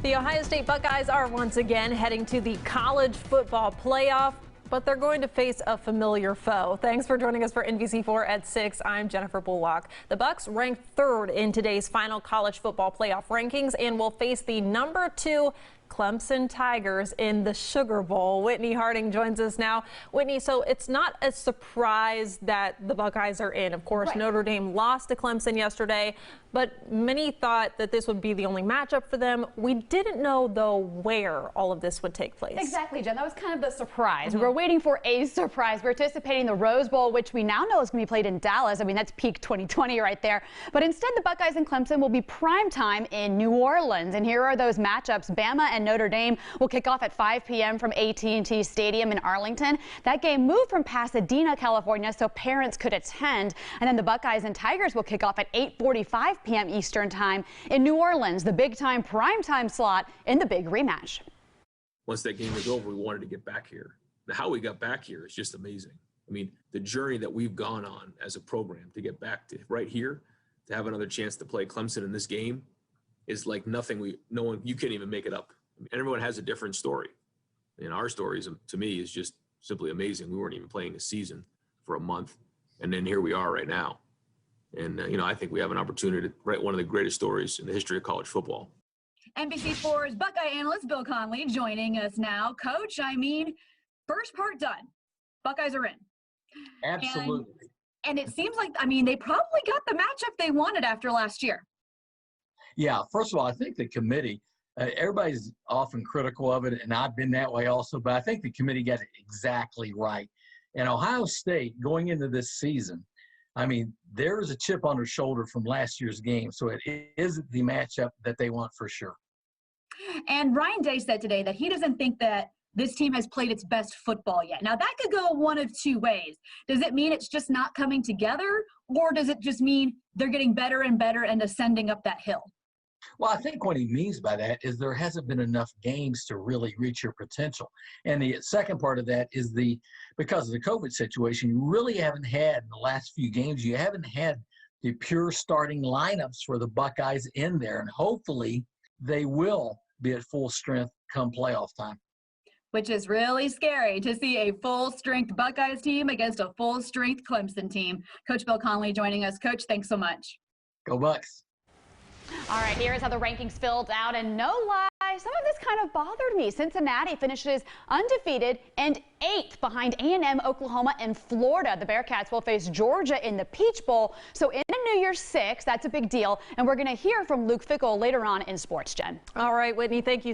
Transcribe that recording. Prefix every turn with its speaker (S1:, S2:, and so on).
S1: The Ohio State Buckeyes are once again heading to the college football playoff, but they're going to face a familiar foe. Thanks for joining us for NBC4 at 6. I'm Jennifer Bullock. The Bucs ranked third in today's final college football playoff rankings and will face the number 2 Clemson Tigers in the Sugar Bowl. Whitney Harding joins us now. Whitney, so it's not a surprise that the Buckeyes are in. Of course, right. Notre Dame lost to Clemson yesterday, but many thought that this would be the only matchup for them. We didn't know, though, where all of this would take place.
S2: Exactly, Jen. That was kind of the surprise. We were waiting for a surprise. We're anticipating the Rose Bowl, which we now know is going to be played in Dallas. I mean, that's peak 2020 right there. But instead, the Buckeyes and Clemson will be prime time in New Orleans. And here are those matchups. Bama and Notre Dame will kick off at 5 p.m. from AT&T Stadium in Arlington. That game moved from Pasadena, California, so parents could attend. And then the Buckeyes and Tigers will kick off at 8:45 p.m. Eastern Time in New Orleans, the big-time prime-time slot in the big rematch.
S3: Once that game was over, we wanted to get back here. Now, how we got back here is just amazing. I mean, the journey that we've gone on as a program to get back to right here, to have another chance to play Clemson in this game is like nothing you can't even make it up. And everyone has a different story. And our stories, to me, is just simply amazing. We weren't even playing a season for a month, and then here we are right now. And, I think we have an opportunity to write one of the greatest stories in the history of college football.
S4: NBC4's Buckeye analyst Bill Conley joining us now. Coach, first part done. Buckeyes are in.
S5: Absolutely.
S4: And it seems like, they probably got the matchup they wanted after last year.
S5: Yeah, first of all, I think the committee, everybody's often critical of it, and I've been that way also, but I think the committee got it exactly right. And Ohio State, going into this season, there is a chip on their shoulder from last year's game, so it is the matchup that they want for sure.
S4: And Ryan Day said today that he doesn't think that this team has played its best football yet. Now, that could go one of two ways. Does it mean it's just not coming together, or does it just mean they're getting better and better and ascending up that hill?
S5: Well, I think what he means by that is there hasn't been enough games to really reach your potential. And the second part of that is because of the COVID situation, you really haven't had in the last few games, you haven't had the pure starting lineups for the Buckeyes in there. And hopefully they will be at full strength come playoff time.
S4: Which is really scary to see a full-strength Buckeyes team against a full-strength Clemson team. Coach Bill Conley joining us. Coach, thanks so much.
S5: Go Bucks.
S2: All right, here's how the rankings filled out, and no lie, some of this kind of bothered me. Cincinnati finishes undefeated and 8th behind A&M, Oklahoma, and Florida. The Bearcats will face Georgia in the Peach Bowl, so in a New Year's 6, that's a big deal, and we're going to hear from Luke Fickell later on in Sports, Jen.
S1: All right, Whitney, thank you.